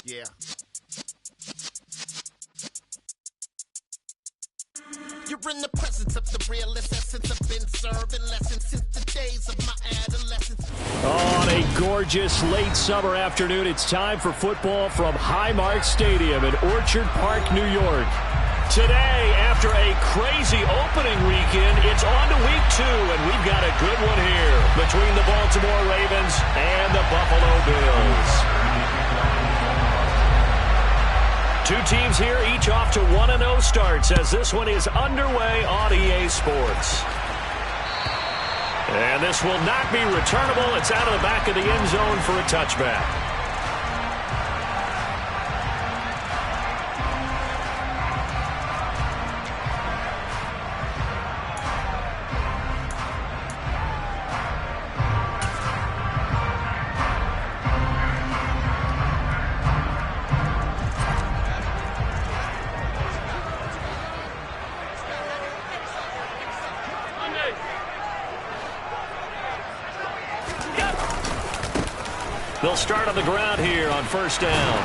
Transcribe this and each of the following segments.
Yeah. You're in the presence of the realest essence. I've been serving lessons since the days of my adolescence. On a gorgeous late summer afternoon, it's time for football from Highmark Stadium in Orchard Park, New York. Today, after a crazy opening weekend, it's on to week 2, and we've got a good one here between the Baltimore Ravens and the Buffalo Bills. Two teams here, each off to 1-0 starts as this one is underway on EA Sports. And this will not be returnable. It's out of the back of the end zone for a touchback. They'll start on the ground here on first down.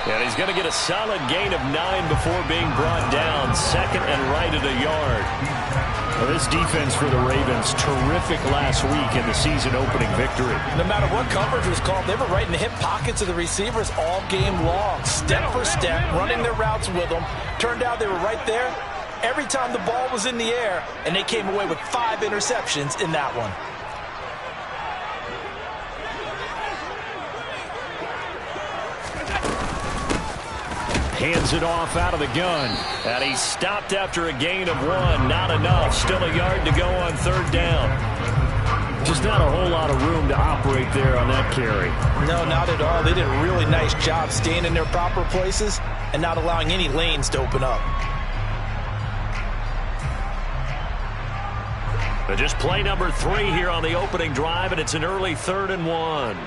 And he's going to get a solid gain of 9 before being brought down. Second and right at a yard. Well, this defense for the Ravens, terrific last week in the season-opening victory. No matter what coverage was called, they were right in the hip pockets of the receivers all game long. Step for step, running their routes with them. Turned out they were right there every time the ball was in the air, and they came away with 5 interceptions in that one. Hands it off out of the gun. And he stopped after a gain of 1. Not enough. Still a yard to go on third down. Just not a whole lot of room to operate there on that carry. No, not at all. They did a really nice job staying in their proper places and not allowing any lanes to open up. But just play number 3 here on the opening drive, and it's an early 3rd and 1.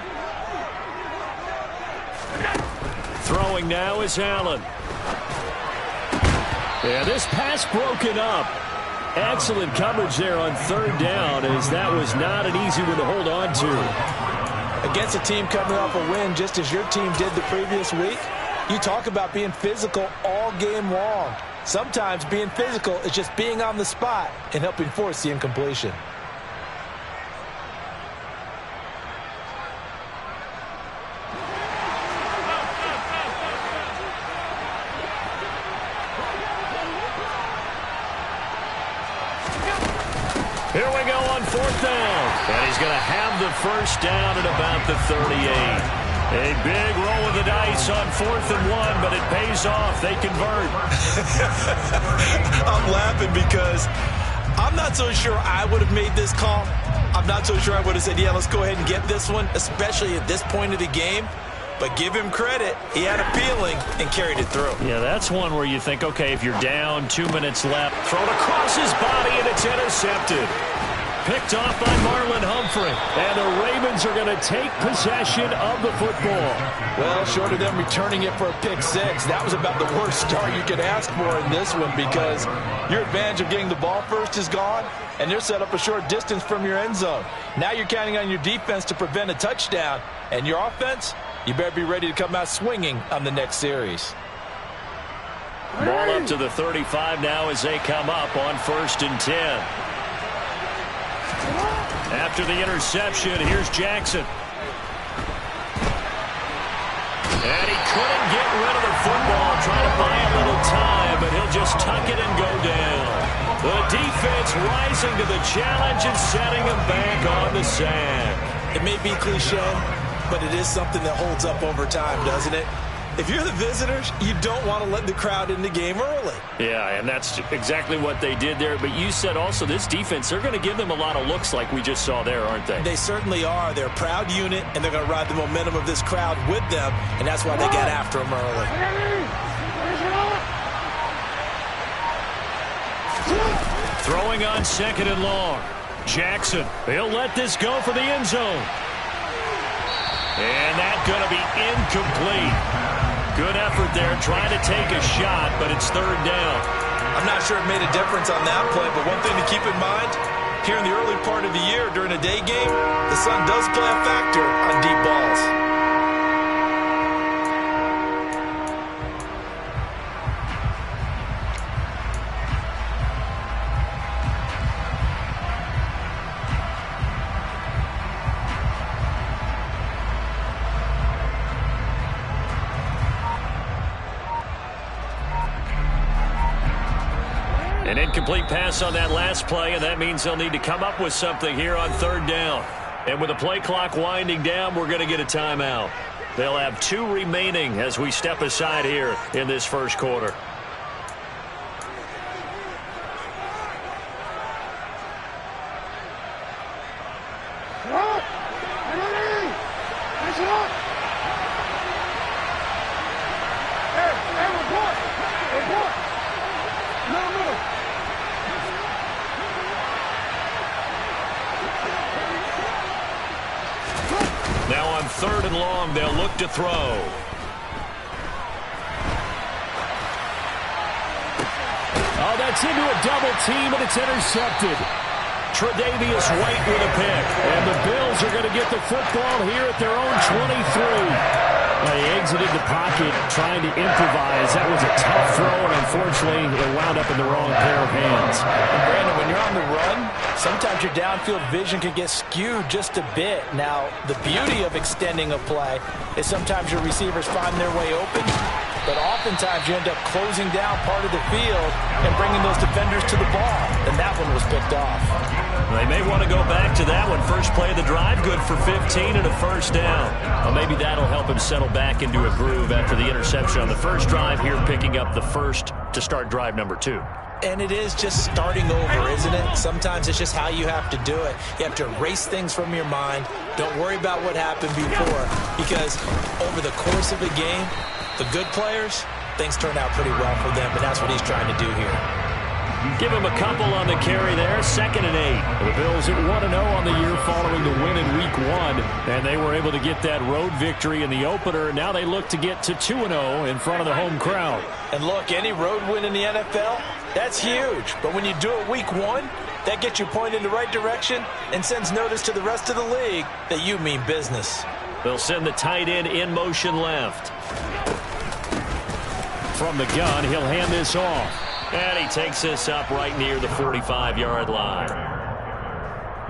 Throwing now is Allen. Yeah, this pass broken up. Excellent coverage there on third down, as that was not an easy one to hold on to. Against a team coming off a win just as your team did the previous week, you talk about being physical all game long. Sometimes being physical is just being on the spot and helping force the incompletion. Here we go on fourth down. And he's going to have the first down at about the 38. A big roll of the dice on 4th and 1, but it pays off. They convert. I'm laughing because I'm not so sure I would have made this call. I'm not so sure I would have said, yeah, let's go ahead and get this one, especially at this point of the game. But give him credit. He had a feeling and carried it through. Yeah, that's one where you think, okay, if you're down, 2 minutes left, thrown across his body, and it's intercepted. Picked off by Marlon Humphrey. And the Ravens are going to take possession of the football. Well, short of them returning it for a pick 6, that was about the worst start you could ask for in this one, because your advantage of getting the ball first is gone, and they're set up a short distance from your end zone. Now you're counting on your defense to prevent a touchdown, and your offense, you better be ready to come out swinging on the next series. Ball up to the 35 now as they come up on 1st and 10. After the interception, here's Jackson. And he couldn't get rid of the football, trying to buy a little time, but he'll just tuck it and go down. The defense rising to the challenge and setting him back on the sack. It may be cliche, but it is something that holds up over time, doesn't it? If you're the visitors, you don't want to let the crowd in the game early. Yeah, and that's exactly what they did there. But you said also this defense, they're going to give them a lot of looks like we just saw there, aren't they? They certainly are. They're a proud unit, and they're going to ride the momentum of this crowd with them, and that's why they got after them early. Throwing on 2nd and long. Jackson, he'll let this go for the end zone. And that's going to be incomplete. Good effort there, trying to take a shot, but it's 3rd down. I'm not sure it made a difference on that play, but one thing to keep in mind, here in the early part of the year during a day game, the sun does play a factor on deep balls. An incomplete pass on that last play, and that means they'll need to come up with something here on third down. And with the play clock winding down, we're going to get a timeout. They'll have 2 remaining as we step aside here in this first quarter. Now on 3rd and long, they'll look to throw. Oh, that's into a double team, and it's intercepted. Tre'Davious White with a pick. And the Bills are going to get the football here at their own 23. They exited the pocket trying to improvise. That was a tough throw, and unfortunately, it wound up in the wrong pair of hands. And Brandon, when you're on the run, sometimes your downfield vision can get skewed just a bit. Now, the beauty of extending a play is sometimes your receivers find their way open, but oftentimes you end up closing down part of the field and bringing those defenders to the ball, and that one was picked off. They may want to go back to that one. First play of the drive, good for 15 and a first down. Well, maybe that'll help him settle back into a groove after the interception on the first drive here, picking up the first to start drive number 2. And it is just starting over, isn't it? Sometimes it's just how you have to do it. You have to erase things from your mind. Don't worry about what happened before, because over the course of a game, the good players, things turn out pretty well for them, and that's what he's trying to do here. Give him a couple on the carry there. 2nd and 8. The Bills at 1-0 on the year following the win in Week 1. And they were able to get that road victory in the opener. Now they look to get to 2-0 in front of the home crowd. And look, any road win in the NFL, that's huge. But when you do it Week 1, that gets you pointed in the right direction and sends notice to the rest of the league that you mean business. They'll send the tight end in motion left. From the gun, he'll hand this off. And he takes this up right near the 45-yard line.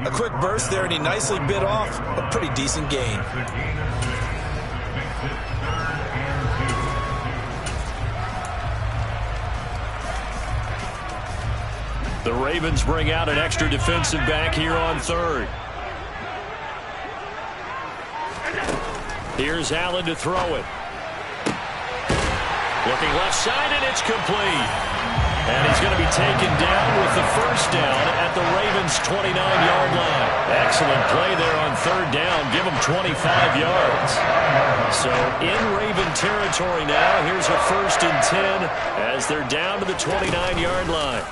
A quick burst there, and he nicely bit off a pretty decent gain. The Ravens bring out an extra defensive back here on 3rd. Here's Allen to throw it. Looking left side, and it's complete. And he's going to be taken down with the first down at the Ravens' 29-yard line. Excellent play there on 3rd down. Give him 25 yards. So in Raven territory now. Here's a 1st and 10 as they're down to the 29-yard line.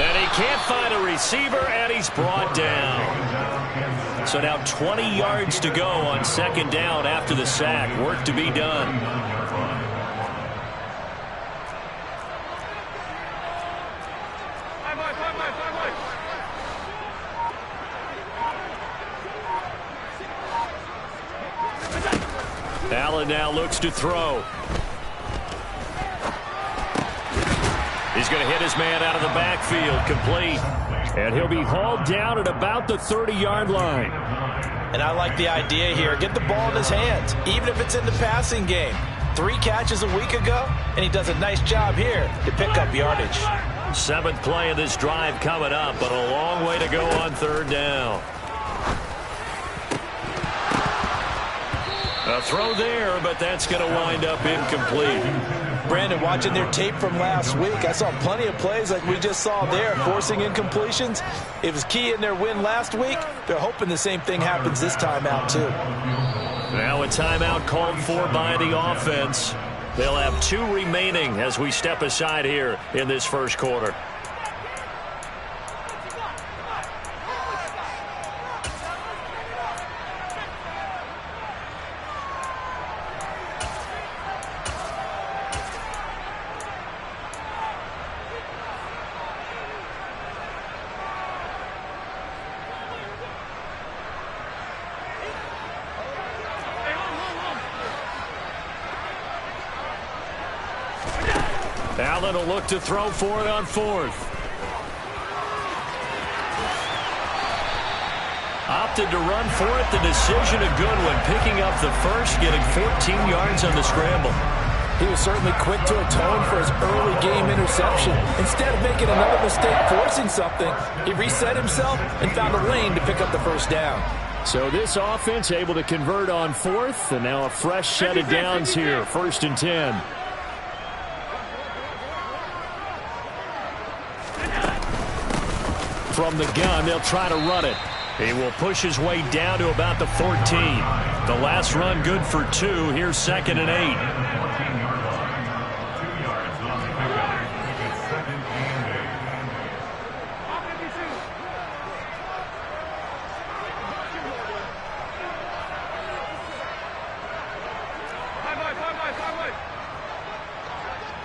And he can't find a receiver, and he's brought down. So now 20 yards to go on 2nd down after the sack. Work to be done. Allen now looks to throw. He's going to hit his man out of the backfield, complete. And he'll be hauled down at about the 30-yard line. And I like the idea here. Get the ball in his hands, even if it's in the passing game. 3 catches a week ago, and he does a nice job here to pick up yardage. 7th play of this drive coming up, but a long way to go on 3rd down. A throw there, but that's going to wind up incomplete. Brandon, watching their tape from last week, I saw plenty of plays like we just saw there, forcing incompletions. It was key in their win last week. They're hoping the same thing happens this time out, too. Now a timeout called for by the offense. They'll have 2 remaining as we step aside here in this first quarter. Allen will look to throw for it on 4th. Opted to run for it. The decision a good one. Picking up the first, getting 14 yards on the scramble. He was certainly quick to atone for his early game interception. Instead of making another mistake forcing something, he reset himself and found a lane to pick up the first down. So this offense able to convert on fourth, and now a fresh set of downs here, 1st and 10. From the gun, they'll try to run it. He will push his way down to about the 14. The last run good for 2. Here's 2nd and 8.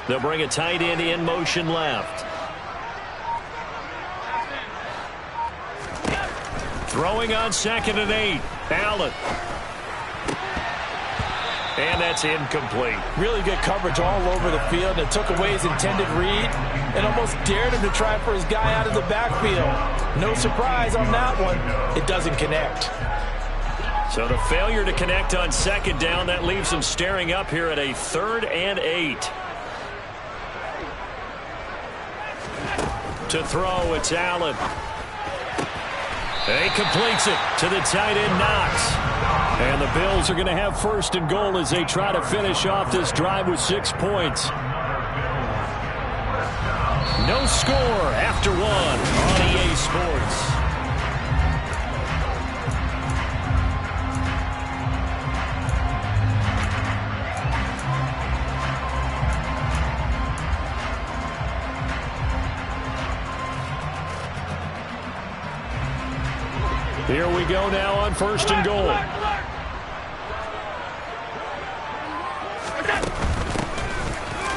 They'll bring a tight end in motion left. Throwing on 2nd and 8. Allen. And that's incomplete. Really good coverage all over the field. It took away his intended read and almost dared him to try for his guy out of the backfield. No surprise on that one. It doesn't connect. So the failure to connect on 2nd down, that leaves him staring up here at a 3rd and 8. To throw, it's Allen. He completes it to the tight end, Knox. And the Bills are going to have 1st and goal as they try to finish off this drive with 6 points. No score after 1 on EA Sports. Here we go now on 1st and goal.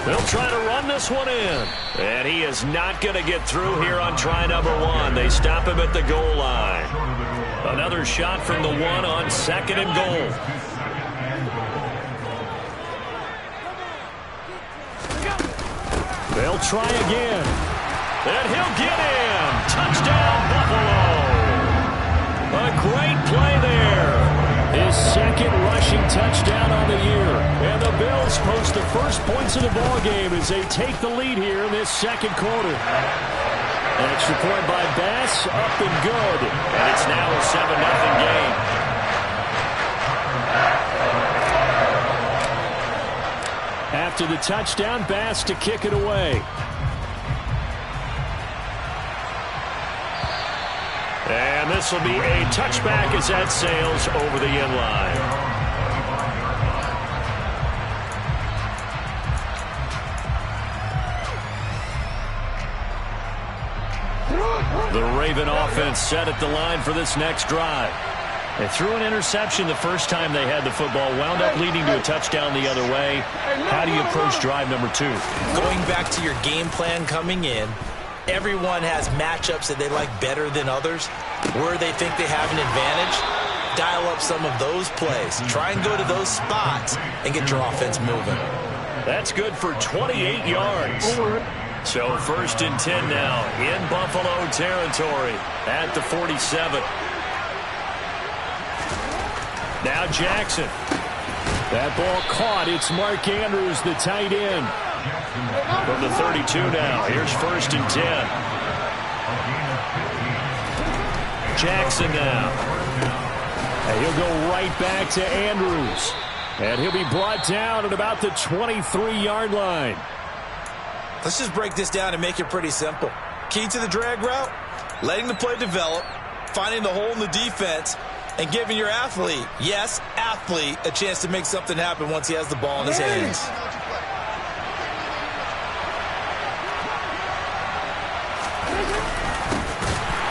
They'll try to run this one in. And he is not going to get through here on try number 1. They stop him at the goal line. Another shot from the 1 on 2nd and goal. They'll try again. And he'll get in. Touchdown, Buffalo. A great play there. His 2nd rushing touchdown on the year. And the Bills post the first points of the ball game as they take the lead here in this 2nd quarter. An extra point by Bass, up and good. And it's now a 7-0 game. After the touchdown, Bass to kick it away. And this will be a touchback as that sails over the end line. The Raven offense set at the line for this next drive. They threw an interception the first time they had the football, wound up leading to a touchdown the other way. How do you approach drive number 2? Going back to your game plan coming in, everyone has matchups that they like better than others. Where they think they have an advantage, dial up some of those plays. Try and go to those spots and get your offense moving. That's good for 28 yards. So 1st and 10 now in Buffalo territory at the 47. Now Jackson. That ball caught. It's Mark Andrews, the tight end. From the 32 now. Here's 1st and 10. Jackson now. And he'll go right back to Andrews. And he'll be brought down at about the 23-yard line. Let's just break this down and make it pretty simple. Key to the drag route, letting the play develop, finding the hole in the defense, and giving your athlete, yes, athlete, a chance to make something happen once he has the ball in his hands.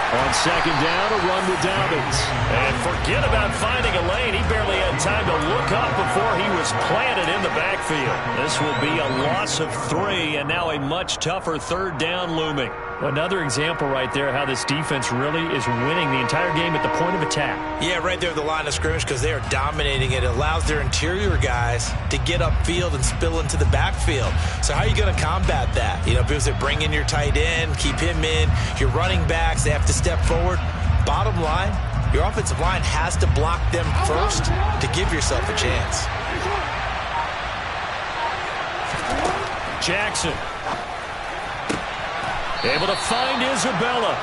On 2nd down, a run with Dobbins. And forget about finding a lane. He barely had time to look up before he was planted in the backfield. This will be a loss of 3, and now a much tougher 3rd down looming. Another example right there how this defense really is winning the entire game at the point of attack. Yeah, right there at the line of scrimmage because they are dominating it. It allows their interior guys to get upfield and spill into the backfield. So how are you going to combat that? You know, because they bring in your tight end, keep him in. Your running backs, they have to step forward. Bottom line, your offensive line has to block them first to give yourself a chance. Jackson. Able to find Isabella.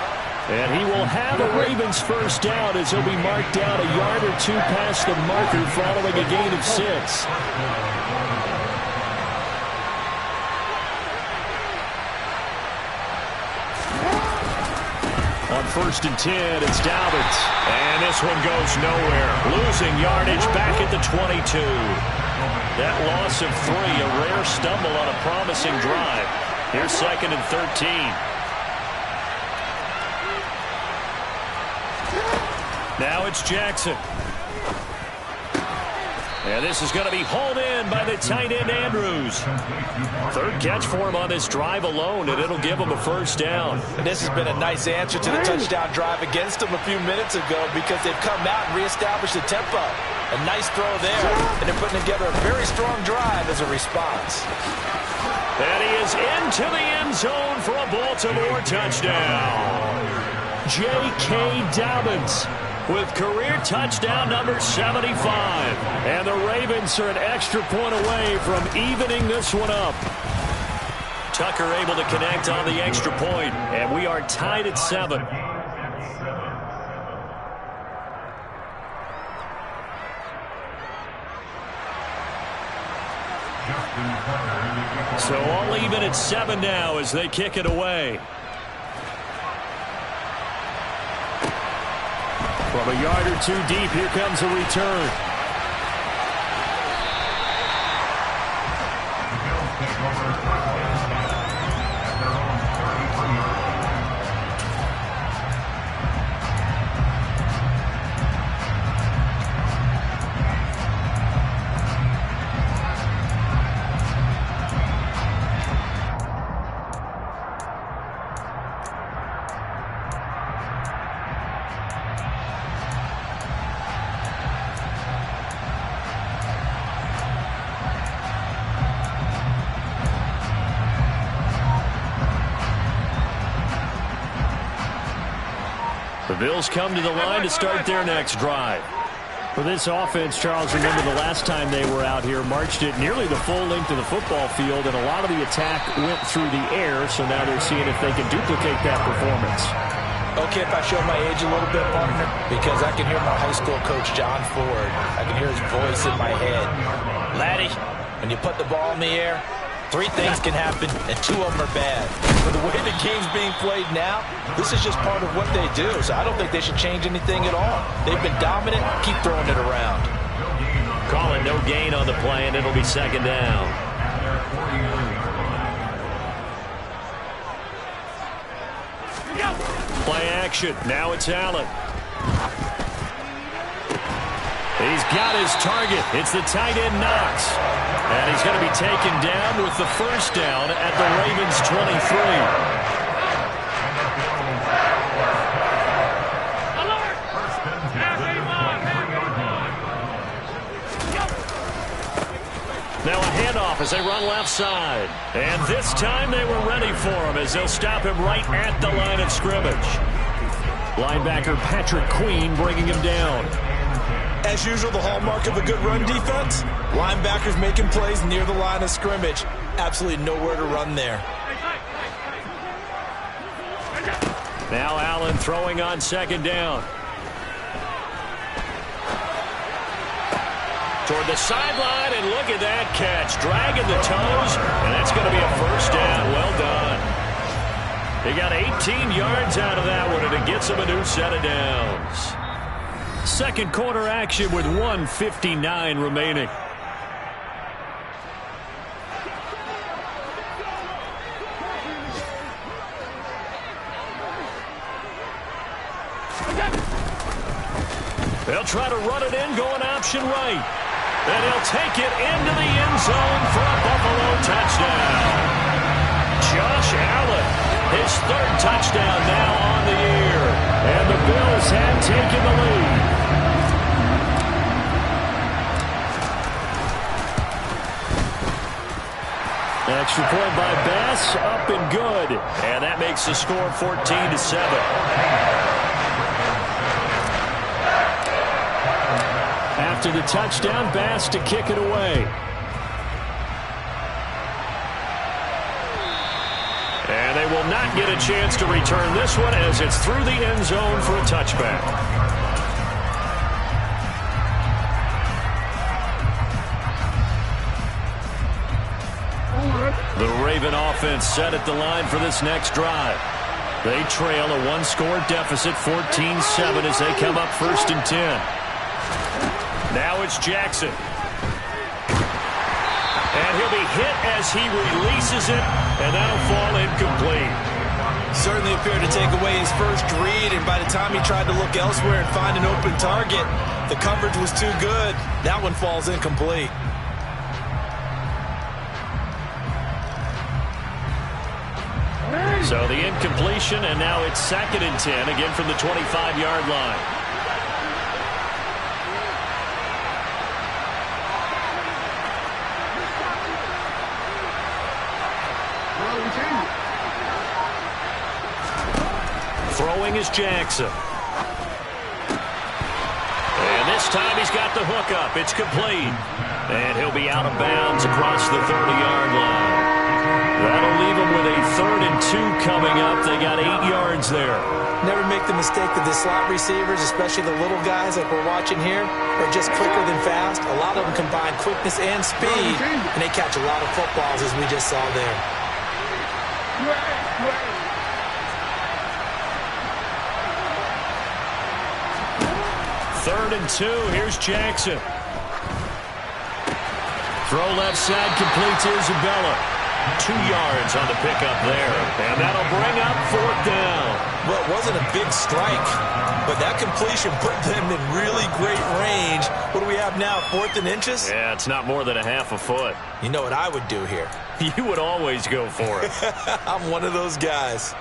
And he will have a Ravens first down as he'll be marked down a yard or two past the marker following a gain of 6. On 1st and 10, it's Dobbins. And this one goes nowhere. Losing yardage back at the 22. That loss of 3, a rare stumble on a promising drive. Here's 2nd and 13. Now it's Jackson. And this is going to be hauled in by the tight end Andrews. 3rd catch for him on this drive alone, and it'll give him a first down. And this has been a nice answer to the touchdown drive against them a few minutes ago because they've come out and reestablished the tempo. A nice throw there, and they're putting together a very strong drive as a response. And he is into the end zone for a Baltimore touchdown. J.K. Dobbins with career touchdown number 75. And the Ravens are an extra point away from evening this one up. Tucker able to connect on the extra point, and we are tied at 7. So all even at 7 now as they kick it away. From a yard or 2 deep, here comes a return. The Bills come to the line to start their next drive. For this offense, Charles, remember the last time they were out here, marched it nearly the full length of the football field, and a lot of the attack went through the air, so now they're seeing if they can duplicate that performance. Okay, if I show my age a little bit, partner, because I can hear my high school coach, John Ford. I can hear his voice in my head. Laddie, when you put the ball in the air, 3 things can happen, and 2 of them are bad. But the way the game's being played now, this is just part of what they do, so I don't think they should change anything at all. They've been dominant. Keep throwing it around. Calling no gain on the play, and it'll be 2nd down. Play action. Now it's Allen. He's got his target. It's the tight end Knox. And he's going to be taken down with the first down at the Ravens 23. Now a handoff as they run left side. And this time they were ready for him as they'll stop him right at the line of scrimmage. Linebacker Patrick Queen bringing him down. As usual, the hallmark of a good run defense, linebackers making plays near the line of scrimmage. Absolutely nowhere to run there. Now Allen throwing on 2nd down. Toward the sideline, and look at that catch. Dragging the toes, and that's going to be a first down. Well done. They got 18 yards out of that one, and it gets them a new set of downs. Second quarter action with 1:59 remaining. They'll try to run it in, going option right. And he'll take it into the end zone for a Buffalo touchdown. Josh Allen, his 3rd touchdown now on the year. And the Bills have taken the lead. Extra point by Bass, up and good. And that makes the score 14-7. After the touchdown, Bass to kick it away. they will not get a chance to return this one as it's through the end zone for a touchback. The Raven offense set at the line for this next drive. They trail a one-score deficit, 14-7, as they come up 1st and 10. Now it's Jackson. And he'll be hit as he releases it, and that'll fall incomplete. Certainly appeared to take away his first read, and by the time he tried to look elsewhere and find an open target, the coverage was too good. That one falls incomplete. So the incompletion, and now it's 2nd and 10, again from the 25-yard line. Throwing is Jackson. And this time he's got the hook up. It's complete. And he'll be out of bounds across the 30-yard line. That'll leave them with a 3rd and 2 coming up. They got 8 yards there. Never make the mistake that the slot receivers, especially the little guys like we're watching here, are just quicker than fast. A lot of them combine quickness and speed, and they catch a lot of footballs, as we just saw there. 3rd and 2. Here's Jackson. Throw left side, complete to Isabella. 2 yards on the pickup there. And that'll bring up 4th down. Well, it wasn't a big strike, but that completion put them in really great range. What do we have now, 4th and inches? Yeah, it's not more than a half a foot. You know what I would do here? You would always go for it. I'm one of those guys.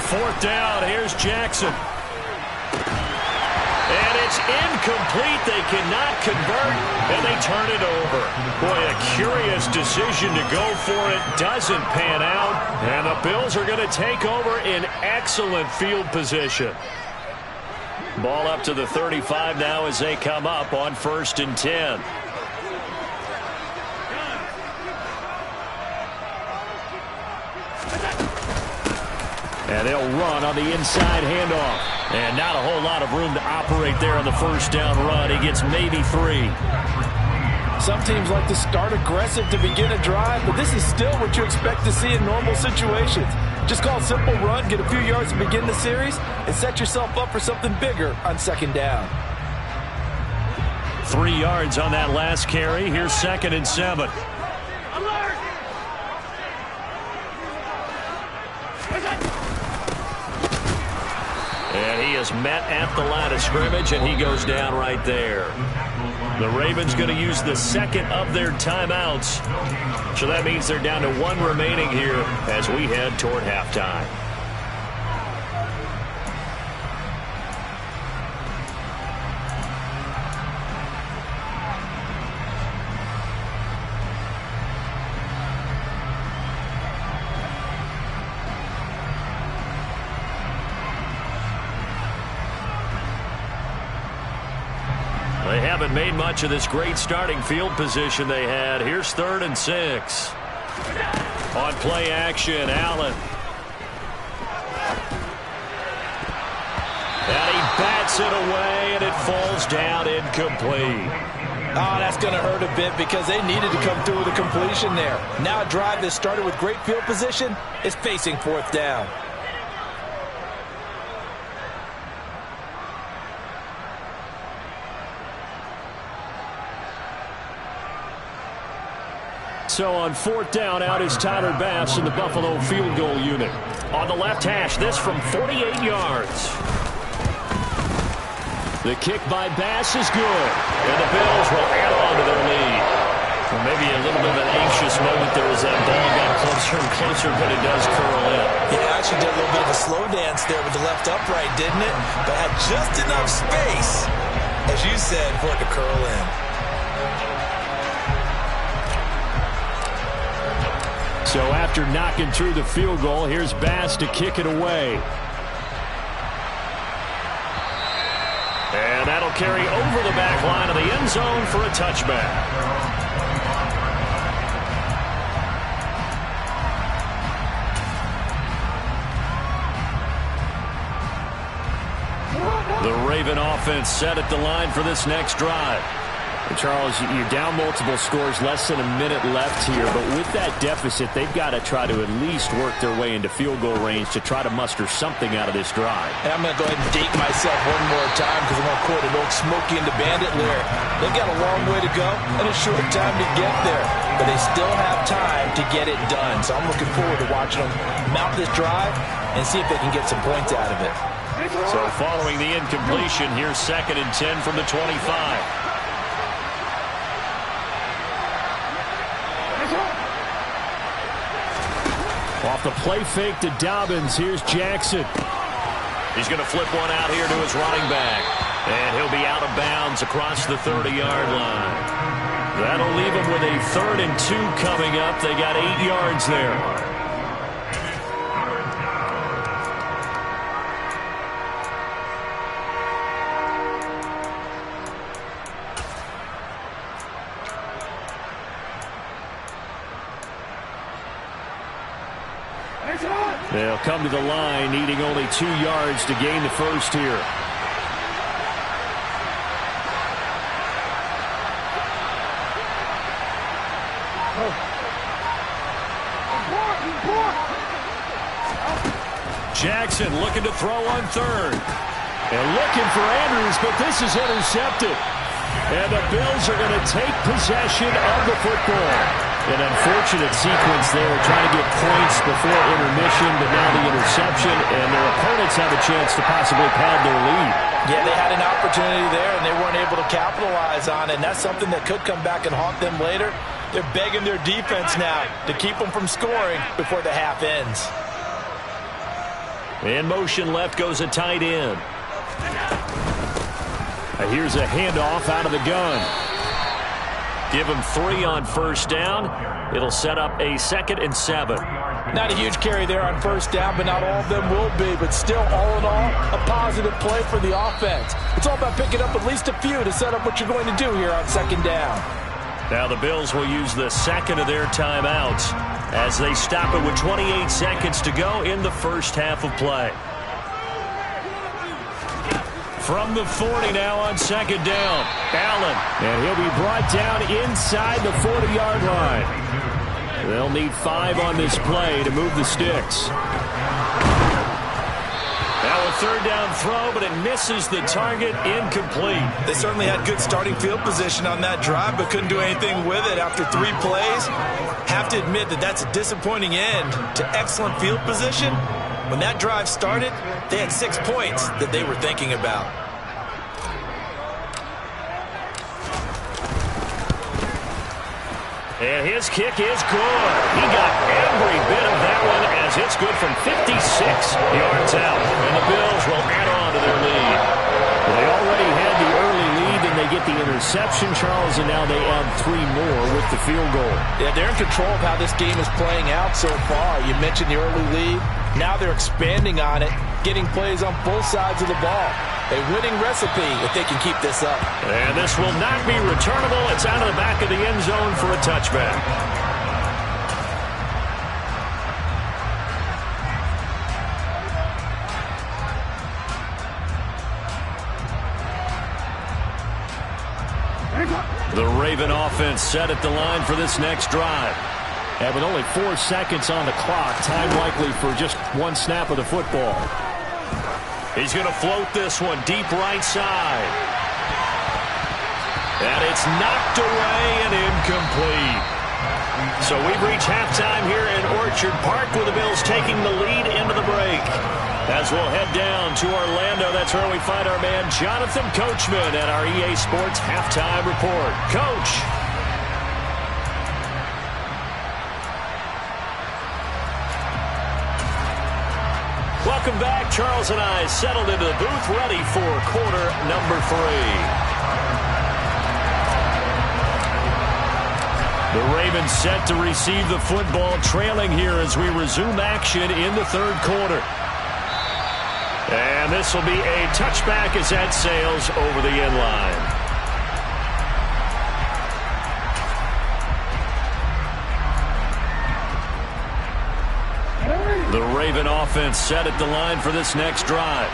Fourth down, here's Jackson. And it's incomplete. They cannot convert, and they turn it over. Boy, a curious decision to go for it. Doesn't pan out, and the Bills are going to take over in excellent field position. Ball up to the 35 now as they come up on 1st and 10. And they'll run on the inside handoff. And not a whole lot of room to operate there on the 1st down run. He gets maybe 3. Some teams like to start aggressive to begin a drive, but this is still what you expect to see in normal situations. Just call a simple run, get a few yards to begin the series, and set yourself up for something bigger on 2nd down. 3 yards on that last carry. Here's 2nd and 7. And he is met at the line of scrimmage, and he goes down right there. The Ravens going to use the 2nd of their timeouts. So that means they're down to 1 remaining here as we head toward halftime. They haven't made much of this great starting field position they had. Here's 3rd and 6. On play action, Allen. And he bats it away, and it falls down incomplete. Oh, that's going to hurt a bit because they needed to come through with a completion there. Now a drive that started with great field position is facing 4th down. So on 4th down, out is Tyler Bass in the Buffalo field goal unit. On the left hash, this from 48 yards. The kick by Bass is good. And the Bills will add on to their lead. Well, maybe a little bit of an anxious moment there as that ball got closer and closer, but it does curl in. Yeah, actually did a little bit of a slow dance there with the left upright, didn't it? But had just enough space, as you said, for it to curl in. So after knocking through the field goal, here's Bass to kick it away. And that'll carry over the back line of the end zone for a touchback. The Raven offense set at the line for this next drive. And Charles, you're down multiple scores, less than a minute left here. But with that deficit, they've got to try to at least work their way into field goal range to try to muster something out of this drive. And I'm going to go ahead and date myself one more time because I'm going to quote an old Smokey and the Bandit lyric. They've got a long way to go and a short time to get there. But they still have time to get it done. So I'm looking forward to watching them mount this drive and see if they can get some points out of it. So following the incompletion, here's 2nd and 10 from the 25. Off the play fake to Dobbins, here's Jackson. He's going to flip one out here to his running back. And he'll be out of bounds across the 30-yard line. That'll leave him with a 3rd and 2 coming up. They got 8 yards there. They'll come to the line, needing only 2 yards to gain the first here. Jackson looking to throw on 3rd. And looking for Andrews, but this is intercepted. And the Bills are going to take possession of the football. An unfortunate sequence there, trying to get points before intermission, but now the interception, and their opponents have a chance to possibly pad their lead. Yeah, they had an opportunity there, and they weren't able to capitalize on it, and that's something that could come back and haunt them later. They're begging their defense now to keep them from scoring before the half ends. In motion left goes a tight end. Here's a handoff out of the gun. Give him 3 on 1st down. It'll set up a 2nd and 7. Not a huge carry there on 1st down, but not all of them will be. But still, all in all, a positive play for the offense. It's all about picking up at least a few to set up what you're going to do here on 2nd down. Now the Bills will use the 2nd of their timeouts as they stop it with 28 seconds to go in the first half of play. From the 40 now on 2nd down. Allen. And he'll be brought down inside the 40-yard line. They'll need 5 on this play to move the sticks. Now a 3rd down throw, but it misses the target, incomplete. They certainly had good starting field position on that drive, but couldn't do anything with it after 3 plays. Have to admit that that's a disappointing end to excellent field position. When that drive started, they had 6 points that they were thinking about. And his kick is good. He got every bit of that one as it's good from 56 yards out. And the Bills will add on to their lead. They already had the early lead, and they get the interception, Charles, and now they add 3 more with the field goal. Yeah, they're in control of how this game is playing out so far. You mentioned the early lead. Now they're expanding on it, getting plays on both sides of the ball. A winning recipe if they can keep this up. And this will not be returnable. It's out of the back of the end zone for a touchback. The Raven offense set at the line for this next drive. And with only 4 seconds on the clock, time likely for just 1 snap of the football. He's going to float this one deep right side. And it's knocked away and incomplete. So we've reached halftime here in Orchard Park with the Bills taking the lead into the break. As we'll head down to Orlando, that's where we find our man Jonathan Coachman at our EA Sports Halftime Report. Coach. Welcome back. Charles and I settled into the booth, ready for quarter number 3. The Ravens set to receive the football, trailing here as we resume action in the third quarter. And this will be a touchback as that sails over the end line. The Raven offense set at the line for this next drive.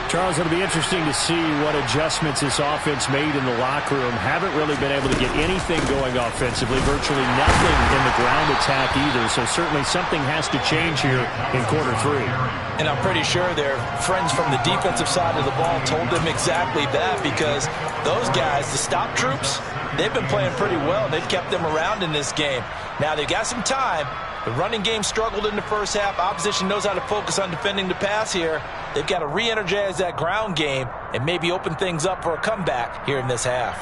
Charles, it'll be interesting to see what adjustments this offense made in the locker room. Haven't really been able to get anything going offensively, virtually nothing in the ground attack either, so certainly something has to change here in quarter three. And I'm pretty sure their friends from the defensive side of the ball told them exactly that, because those guys, the stop troops, they've been playing pretty well. They've kept them around in this game. Now they've got some time. The running game struggled in the first half. Opposition knows how to focus on defending the pass here. They've got to re-energize that ground game and maybe open things up for a comeback here in this half.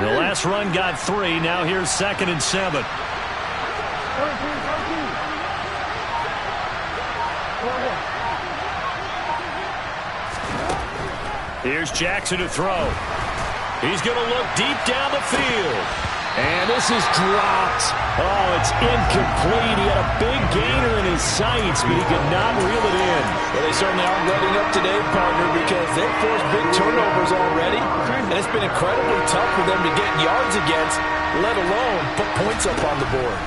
The last run got 3. Now here's 2nd and 7. Here's Jackson to throw. He's going to look deep down the field. And this is dropped. Oh, it's incomplete. He had a big gainer in his sights, but he could not reel it in. Well, they certainly aren't letting up today, partner, because they've forced big turnovers already, and it's been incredibly tough for them to get yards against, let alone put points up on the board.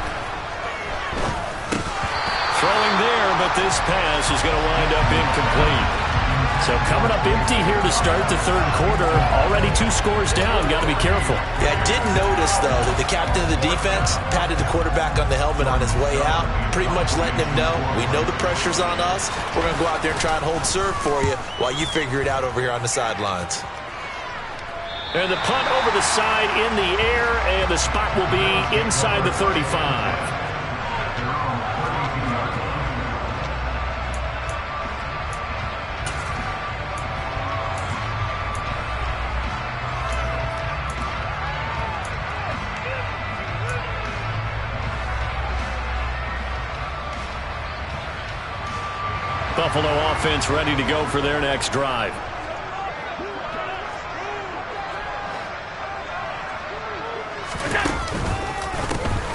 Throwing there, but this pass is going to wind up incomplete. So coming up empty here to start the third quarter. Already 2 scores down. Got to be careful. Yeah, I did notice, though, that the captain of the defense patted the quarterback on the helmet on his way out, pretty much letting him know, we know the pressure's on us. We're going to go out there and try and hold serve for you while you figure it out over here on the sidelines. And the punt over the side in the air, and the spot will be inside the 35. Buffalo offense ready to go for their next drive.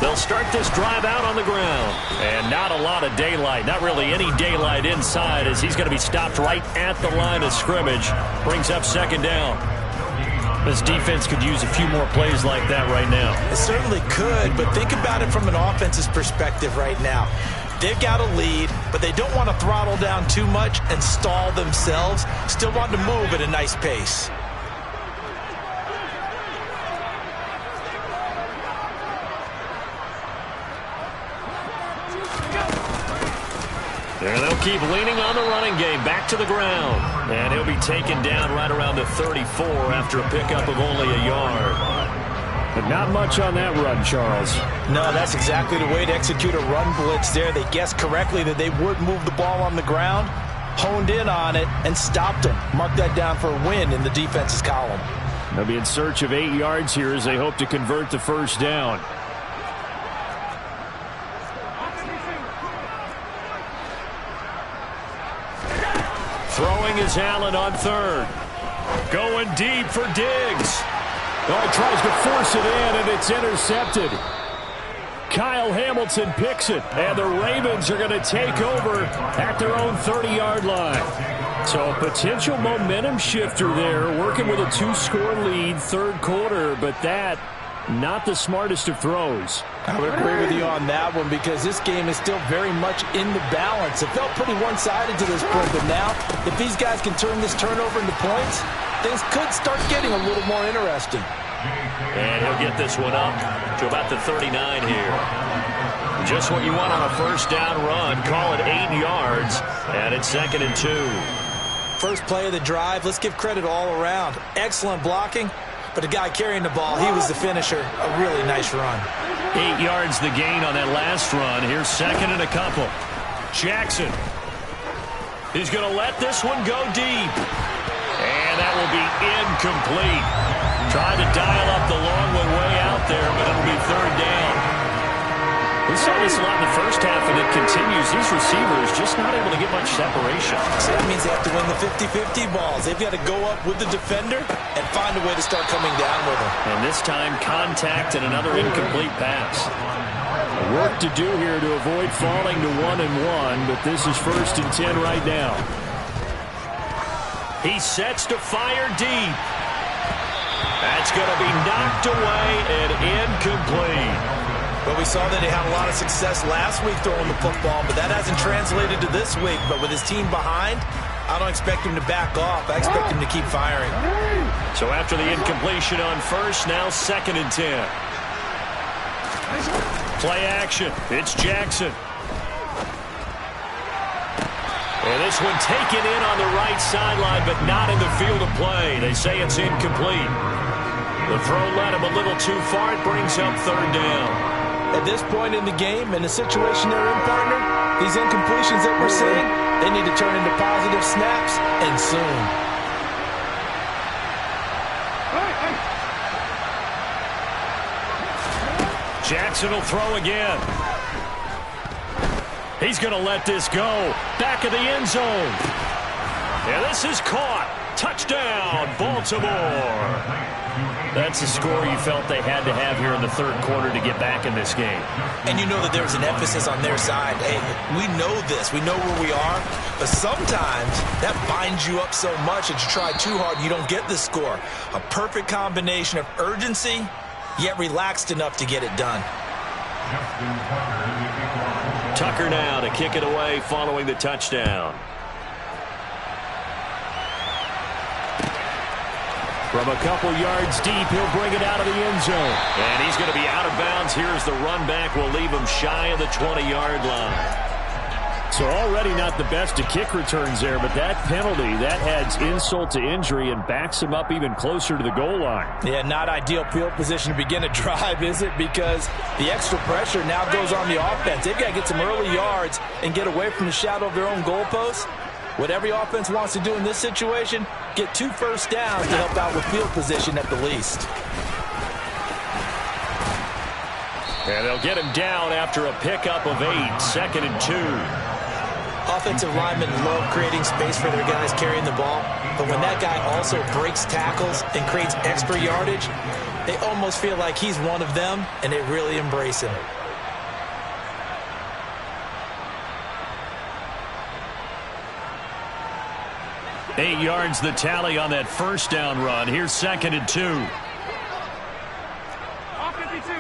They'll start this drive out on the ground. And not a lot of daylight. Not really any daylight inside, as he's going to be stopped right at the line of scrimmage. Brings up 2nd down. This defense could use a few more plays like that right now. It certainly could, but think about it from an offense's perspective right now. They've got a lead, but they don't want to throttle down too much and stall themselves. Still want to move at a nice pace. And they'll keep leaning on the running game. Back to the ground. And he'll be taken down right around the 34 after a pickup of only a yard. But not much on that run, Charles. No, that's exactly the way to execute a run blitz there. They guessed correctly that they would move the ball on the ground, honed in on it, and stopped them. Mark that down for a win in the defense's column. They'll be in search of 8 yards here as they hope to convert the first down. Throwing is Allen on 3rd. Going deep for Diggs. Oh, he tries to force it in, and it's intercepted. Kyle Hamilton picks it, and the Ravens are going to take over at their own 30-yard line. So a potential momentum shifter there, working with a 2-score lead, third quarter, but that, not the smartest of throws. I would agree with you on that one, because this game is still very much in the balance. It felt pretty one-sided to this point, but now, if these guys can turn this turnover into points, things could start getting a little more interesting. And he'll get this one up to about the 39 here. Just what you want on a first down run. Call it 8 yards, and it's 2nd and 2. First play of the drive, let's give credit all around. Excellent blocking, but the guy carrying the ball, he was the finisher. A really nice run. 8 yards the gain on that last run. Here's 2nd and a couple. Jackson. He's going to let this one go deep. And that will be incomplete. Tried to dial up the long one way out there, but it'll be 3rd down. saw this a lot in the first half, and it continues. These receivers just not able to get much separation. So that means they have to win the 50-50 balls. They've got to go up with the defender and find a way to start coming down with them. And this time, contact and another incomplete pass. Work to do here to avoid falling to 1-1, but this is 1st and 10 right now. He sets to fire deep. That's going to be knocked away and incomplete. But we saw that he had a lot of success last week throwing the football, but that hasn't translated to this week. But with his team behind, I don't expect him to back off. I expect him to keep firing. So after the incompletion on 1st, now 2nd and 10. Play action. It's Jackson. And this one taken in on the right sideline, but not in the field of play. They say it's incomplete. The throw led him a little too far. It brings up 3rd down. At this point in the game, in the situation they're in, partner, these incompletions that we're seeing, they need to turn into positive snaps, and soon. Jackson will throw again. He's going to let this go. Back of the end zone. And this is caught. Touchdown, Baltimore. That's a score you felt they had to have here in the 3rd quarter to get back in this game. And you know that there's an emphasis on their side. Hey, we know this. We know where we are. But sometimes that binds you up so much that you try too hard, you don't get the score. A perfect combination of urgency, yet relaxed enough to get it done. Tucker now to kick it away following the touchdown. From a couple yards deep, he'll bring it out of the end zone. And he's going to be out of bounds. Here's the run back. We'll leave him shy of the 20-yard line. So already not the best of kick returns there, but that penalty, that adds insult to injury and backs him up even closer to the goal line. Yeah, not ideal field position to begin a drive, is it? Because the extra pressure now goes on the offense. They've got to get some early yards and get away from the shadow of their own goalposts. What every offense wants to do in this situation, get 2 first downs to help out with field position at the least. And they'll get him down after a pickup of 8, 2nd and 2. Offensive linemen love creating space for their guys carrying the ball, but when that guy also breaks tackles and creates extra yardage, they almost feel like he's one of them, and they really embrace him. Eight yards the tally on that first down run. Here's 2nd and 2. Off 52.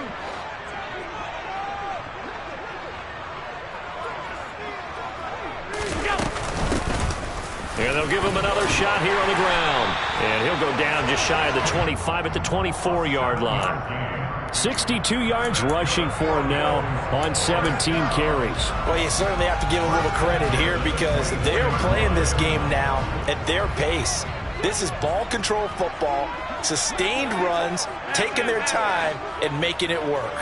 And they'll give him another shot here on the ground. And he'll go down just shy of the 25 at the 24-yard line. 62 yards rushing for him now on 17 carries. Well, you certainly have to give a little credit here because they're playing this game now at their pace. This is ball control football, sustained runs, taking their time, and making it work.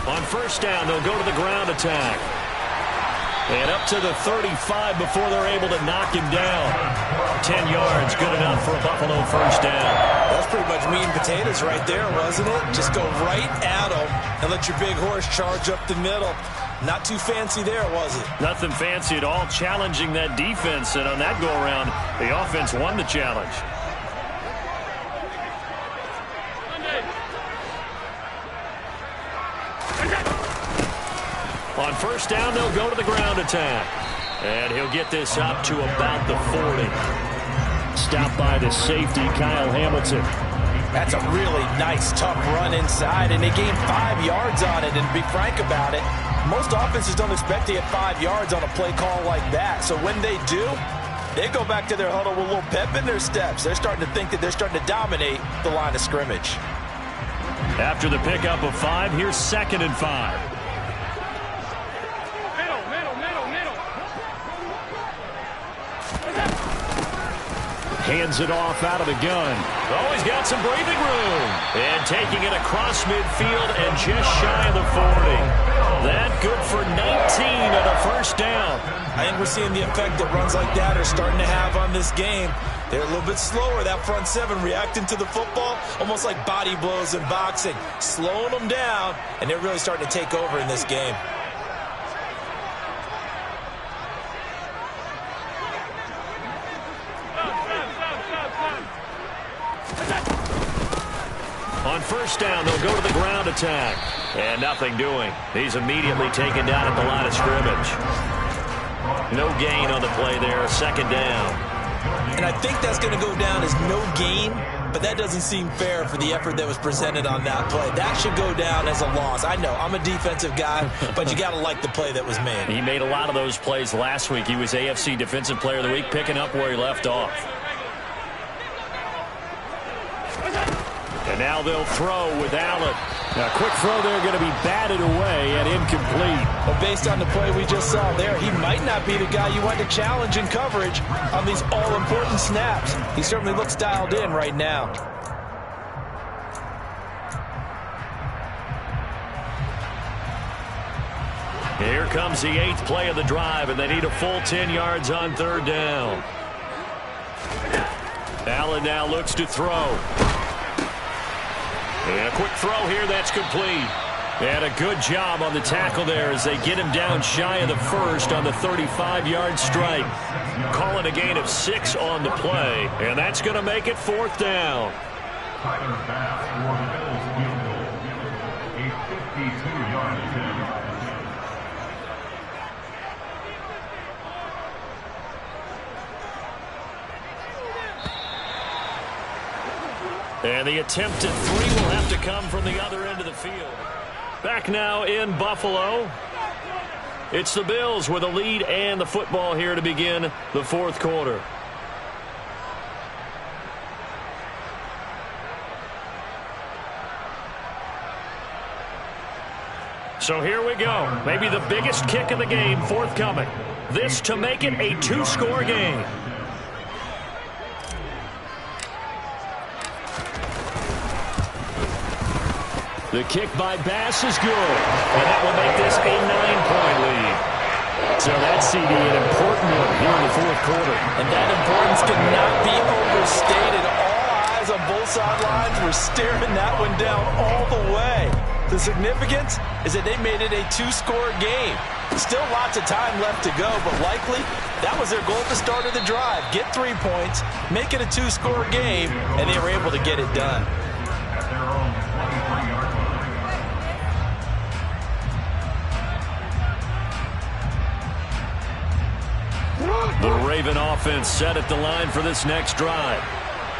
On first down, they'll go to the ground attack. And up to the 35 before they're able to knock him down. 10 yards, good enough for a Buffalo first down. That's pretty much meat and potatoes right there, wasn't it? Just go right at them and let your big horse charge up the middle. Not too fancy there, was it? Nothing fancy at all, challenging that defense. And on that go-around, the offense won the challenge. On first down, they'll go to the ground attack. And he'll get this up to about the 40. Stopped by the safety, Kyle Hamilton. That's a really nice, tough run inside, and they gained 5 yards on it. And to be frank about it, most offenses don't expect to get 5 yards on a play call like that. So when they do, they go back to their huddle with a little pep in their steps. They're starting to think that they're starting to dominate the line of scrimmage. After the pickup of 5, here's 2nd and 5. Hands it off out of the gun. Oh, he's got some breathing room. And taking it across midfield and just shy of the 40. That good for 19 and a first down. I think we're seeing the effect that runs like that are starting to have on this game. They're a little bit slower, that front seven, reacting to the football, almost like body blows in boxing, slowing them down, and they're really starting to take over in this game. On first down, they'll go to the ground attack. And nothing doing. He's immediately taken down at the line of scrimmage. No gain on the play there, second down. And I think that's going to go down as no gain, but that doesn't seem fair for the effort that was presented on that play. That should go down as a loss. I know, I'm a defensive guy, but you got to like the play that was made. He made a lot of those plays last week. He was AFC Defensive Player of the Week, picking up where he left off. And now they'll throw with Allen. A quick throw there, going to be batted away and incomplete. But based on the play we just saw there, he might not be the guy you want to challenge in coverage on these all-important snaps. He certainly looks dialed in right now. Here comes the 8th play of the drive, and they need a full 10 yards on third down. Allen now looks to throw. And a quick throw here, that's complete. And a good job on the tackle there as they get him down shy of the first on the 35-yard strike. Calling a gain of 6 on the play, and that's going to make it 4th down. Tyler Bass for the Bills field goal. A 52-yard attempt. And the attempted 3 will have to come from the other end of the field. Back now in Buffalo. It's the Bills with a lead and the football here to begin the 4th quarter. So here we go. Maybe the biggest kick of the game forthcoming. This to make it a 2-score game. The kick by Bass is good, and that will make this a 9-point lead. So that's, CD, an important one here in the 4th quarter. And that importance cannot be overstated. All eyes on both sidelines were staring that one down all the way. The significance is that they made it a 2-score game. Still lots of time left to go, but likely that was their goal at the start of the drive. Get 3 points, make it a 2-score game, and they were able to get it done. At their own 23-yard line. The Raven offense set at the line for this next drive.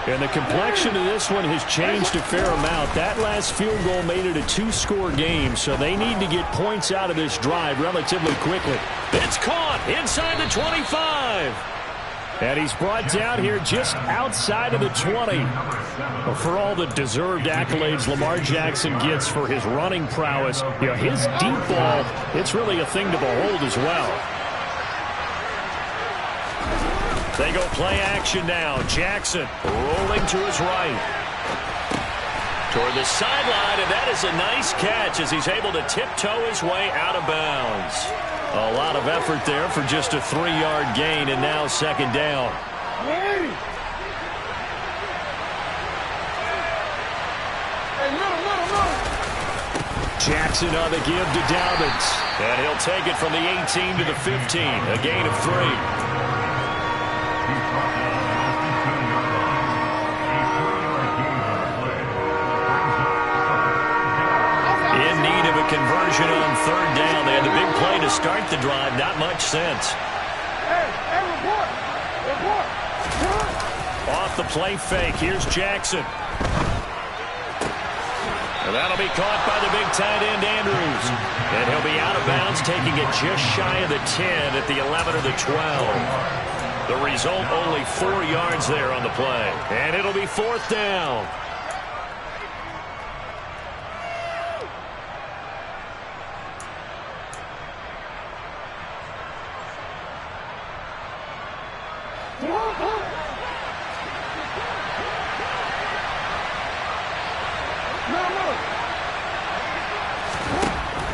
And the complexion of this one has changed a fair amount. That last field goal made it a 2-score game, so they need to get points out of this drive relatively quickly. It's caught inside the 25. And he's brought down here just outside of the 20. Well, for all the deserved accolades Lamar Jackson gets for his running prowess, you know, his deep ball, it's really a thing to behold as well. They go play action now. Jackson rolling to his right. Toward the sideline, and that is a nice catch as he's able to tiptoe his way out of bounds. A lot of effort there for just a 3-yard gain, and now second down. Jackson on the give to Dobbins. And he'll take it from the 18 to the 15. A gain of 3. In need of a conversion on third down. They had the big play to start the drive. Not much sense. Off the play fake. Here's Jackson. And that'll be caught by the big tight end, Andrews. And he'll be out of bounds, taking it just shy of the 10 at the 11 or the 12. The result, only 4 yards there on the play. And it'll be 4th down.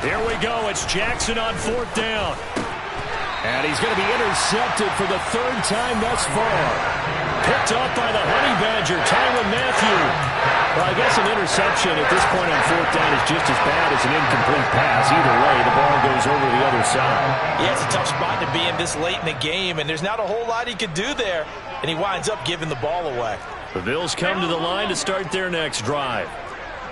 Here we go. It's Jackson on 4th down. And he's going to be intercepted for the 3rd time thus far. picked off by the Honey Badger, Tyrann Mathieu. Well, I guess an interception at this point on fourth down is just as bad as an incomplete pass. Either way, the ball goes over the other side. Yeah, it's a tough spot to be in this late in the game, and there's not a whole lot he could do there, and he winds up giving the ball away. The Bills come to the line to start their next drive.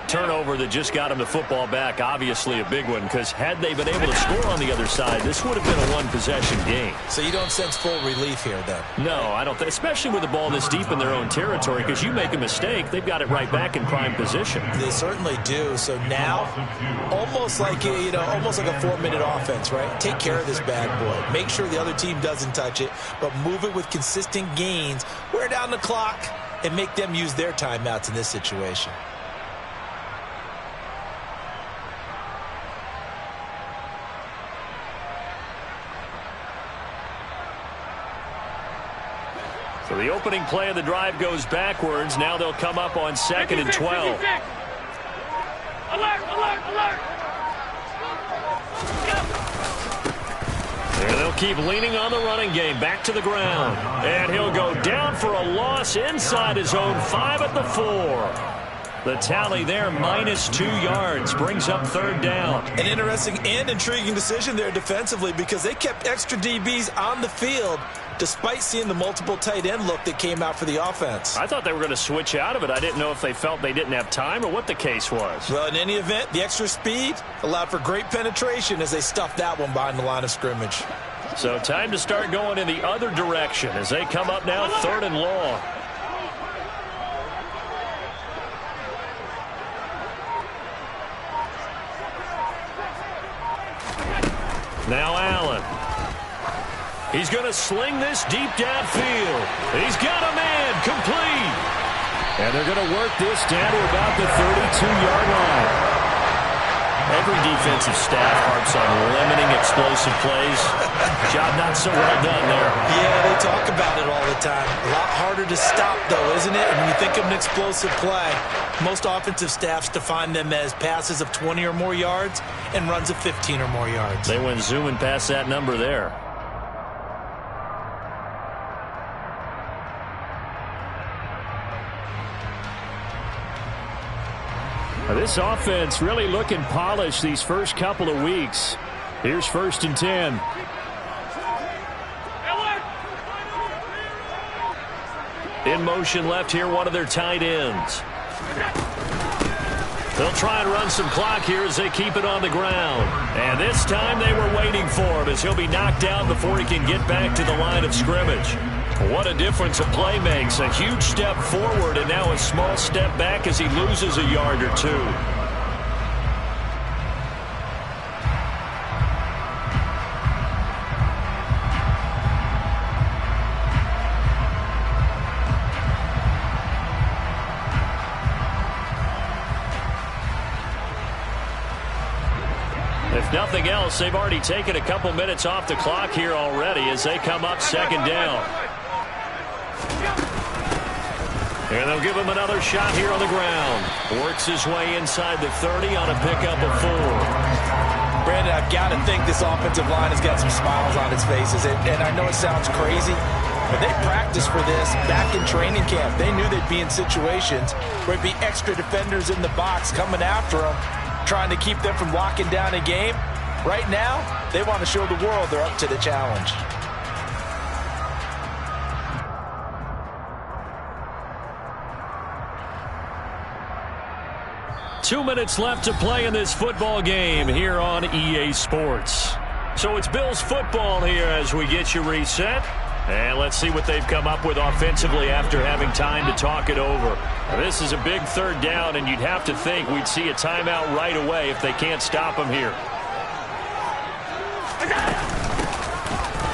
Turnover that just got him the football back, obviously a big one, because had they been able to score on the other side, this would have been a one-possession game. So you don't sense full relief here, then? No, I don't think, especially with the ball this deep in their own territory, because you make a mistake, they've got it right back in prime position. They certainly do. So now, almost like almost like a 4-minute offense, right? Take care of this bad boy. Make sure the other team doesn't touch it, but move it with consistent gains, wear down the clock, and make them use their timeouts in this situation. So the opening play of the drive goes backwards. Now they'll come up on 2nd and 12. Alert! There they'll keep leaning on the running game. Back to the ground. And he'll go down for a loss inside his own 5 at the 4. The tally there, -2 yards, brings up 3rd down. An interesting and intriguing decision there defensively because they kept extra DBs on the field despite seeing the multiple tight end look that came out for the offense. I thought they were going to switch out of it. I didn't know if they felt they didn't have time or what the case was. Well, in any event, the extra speed allowed for great penetration as they stuffed that one behind the line of scrimmage. So time to start going in the other direction as they come up now 3rd and long. Now Allen. He's going to sling this deep downfield. He's got a man complete. And they're going to work this down to about the 32-yard line. Every defensive staff harps on limiting explosive plays. Job not so well done there. Yeah, they talk about it all the time. A lot harder to stop, though, isn't it? And when you think of an explosive play, most offensive staffs define them as passes of 20 or more yards and runs of 15 or more yards. They went zooming past that number there. This offense really looking polished these first couple of weeks. Here's 1st and 10. In motion left here, one of their tight ends. They'll try and run some clock here as they keep it on the ground. And this time they were waiting for him as he'll be knocked down before he can get back to the line of scrimmage. What a difference a play makes. A huge step forward and now a small step back as he loses a yard or 2. If nothing else, they've already taken a couple minutes off the clock here already as they come up 2nd down. And they'll give him another shot here on the ground. Works his way inside the 30 on a pickup of 4. Brandon, I've got to think this offensive line has got some smiles on its faces. And I know it sounds crazy, but they practiced for this back in training camp. They knew they'd be in situations where it'd be extra defenders in the box coming after them, trying to keep them from locking down a game. Right now, they want to show the world they're up to the challenge. Two minutes left to play in this football game here on EA Sports. So it's Bills football here as we get you reset. And let's see what they've come up with offensively after having time to talk it over. Now, this is a big 3rd down, and you'd have to think we'd see a timeout right away if they can't stop him here.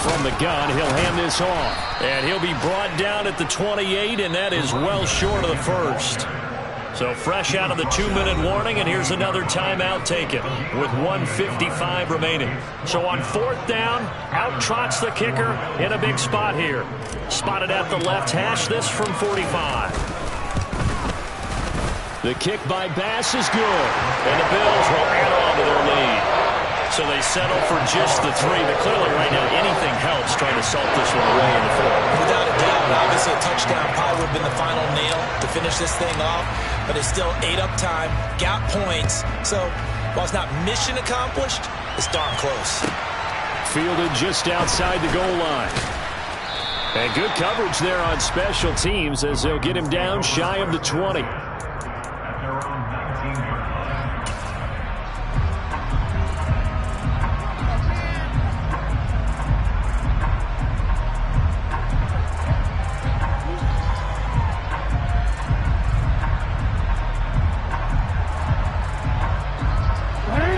From the gun, he'll hand this off. And he'll be brought down at the 28, and that is well short of the 1st. So fresh out of the 2-minute warning, and here's another timeout taken with 1:55 remaining. So on 4th down, out trots the kicker in a big spot here. Spotted at the left hash, this from 45. The kick by Bass is good, and the Bills will add on to their lead. So they settle for just the 3, but clearly right now anything helps trying to salt this one away in the 4th. Without a doubt. Obviously, a touchdown probably would have been the final nail to finish this thing off, but it's still ate up time, got points. So while it's not mission accomplished, it's darn close. Fielded just outside the goal line. And good coverage there on special teams as they'll get him down shy of the 20. At their own 19-yard line.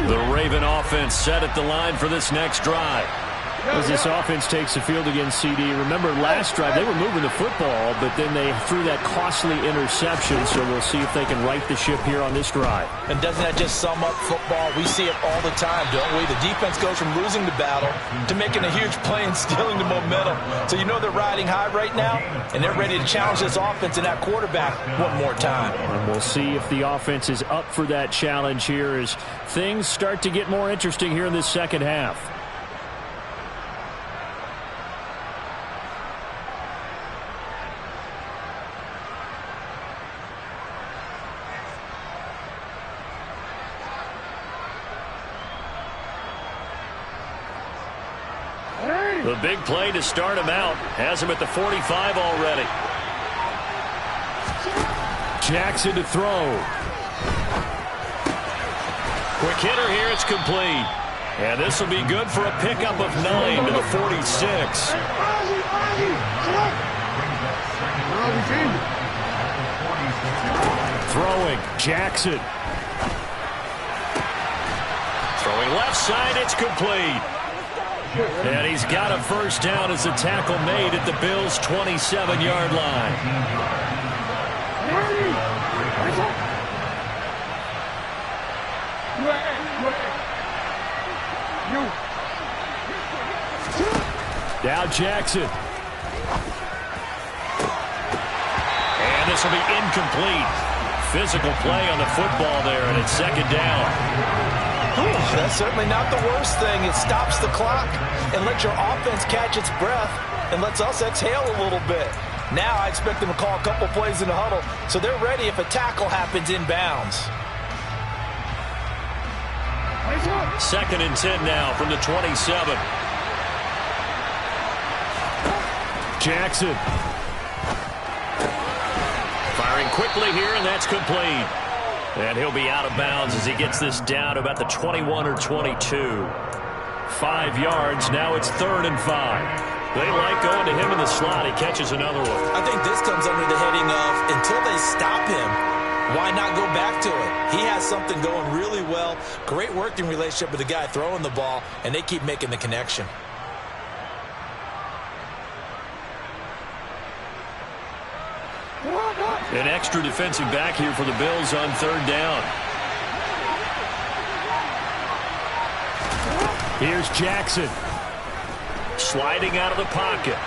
The Raven offense set at the line for this next drive. As this offense takes the field against CD, remember last drive they were moving the football, but then they threw that costly interception, so we'll see if they can right the ship here on this drive. And doesn't that just sum up football? We see it all the time, don't we? The defense goes from losing the battle to making a huge play and stealing the momentum. So you know they're riding high right now, and they're ready to challenge this offense and that quarterback one more time. And we'll see if the offense is up for that challenge here as things start to get more interesting here in this second half. The big play to start him out. Has him at the 45 already. Jackson to throw. Quick hitter here. It's complete. And this will be good for a pickup of 9 to the 46. Throwing. Jackson. Throwing left side. It's complete. And he's got a first down as a tackle made at the Bills' 27-yard line. Now Jackson. And this will be incomplete. Physical play on the football there, and it's second down. That's certainly not the worst thing. It stops the clock and lets your offense catch its breath and lets us exhale a little bit. Now I expect them to call a couple plays in the huddle so they're ready if a tackle happens inbounds. Second and 10 now from the 27. Jackson. Firing quickly here, and that's complete. And he'll be out of bounds as he gets this down to about the 21 or 22. 5 yards. Now it's 3rd and 5. They like going to him in the slot. He catches another one. I think this comes under the heading of until they stop him, why not go back to it? He has something going really well. Great working relationship with the guy throwing the ball, and they keep making the connection. An extra defensive back here for the Bills on 3rd down. Here's Jackson. Sliding out of the pocket.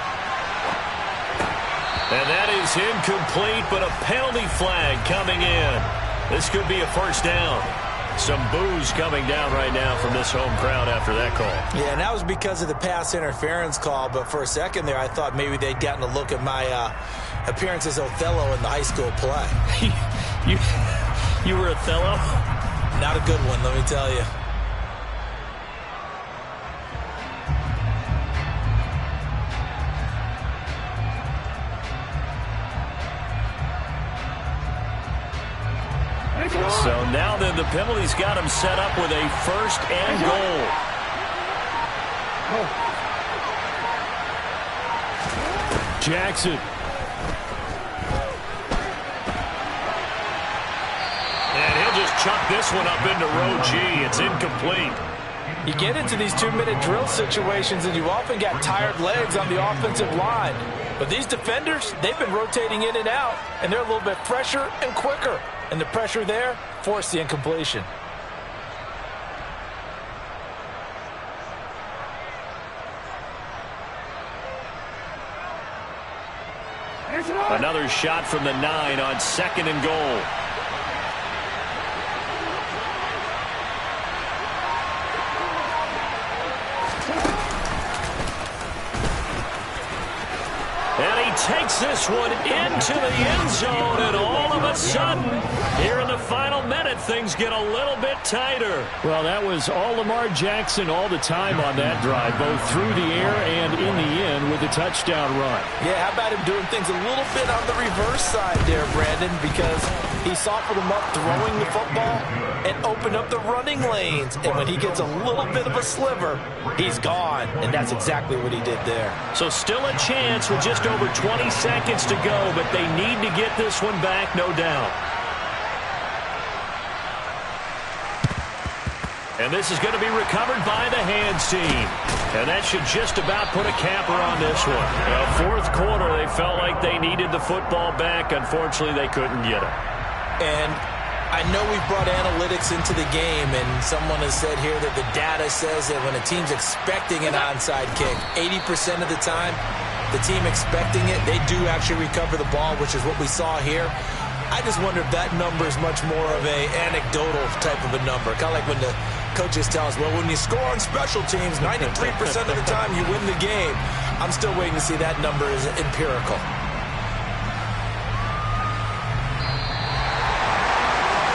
And that is incomplete, but a penalty flag coming in. This could be a first down. Some boos coming down right now from this home crowd after that call. Yeah, and that was because of the pass interference call, but for a second there I thought maybe they'd gotten a look at my appearance as Othello in the high school play. You were Othello? Not a good one, let me tell you. So now then the penalty's got him set up with a 1st and goal. Jackson. And he'll just chuck this one up into row G. It's incomplete. You get into these 2-minute drill situations and you often got tired legs on the offensive line. But these defenders, they've been rotating in and out, and they're a little bit fresher and quicker. And the pressure there forced the incompletion. Another shot from the 9 on 2nd and goal. takes this one into the end zone, and all of a sudden, here in the final minute, things get a little bit tighter. Well, that was all Lamar Jackson all the time on that drive, both through the air and in the end with the touchdown run. Yeah, how about him doing things a little bit on the reverse side there, Brandon, because he softened him up throwing the football and opened up the running lanes. And when he gets a little bit of a sliver, he's gone. And that's exactly what he did there. So still a chance with just over 20 seconds to go, but they need to get this one back, no doubt. And this is going to be recovered by the hands team. And that should just about put a capper on this one. Fourth quarter, they felt like they needed the football back. Unfortunately, they couldn't get it. And I know we've brought analytics into the game, and someone has said here that the data says that when a team's expecting an onside kick, 80% of the time, the team expecting it, they do actually recover the ball, which is what we saw here. I just wonder if that number is much more of a anecdotal type of a number. Kind of like when the coaches tell us, well, when you score on special teams, 93% of the time you win the game. I'm still waiting to see that number is empirical.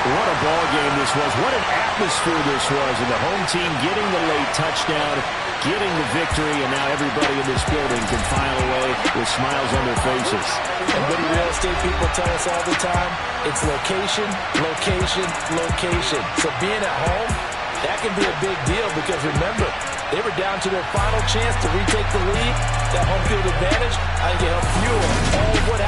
What a ball game this was. What an atmosphere this was. And the home team getting the late touchdown, getting the victory, and now everybody in this building can file away with smiles on their faces. And what do real estate people tell us all the time? It's location, location, location. So being at home, that can be a big deal because remember, they were down to their final chance to retake the lead. That home field advantage, I think it helped fuel all of what happened.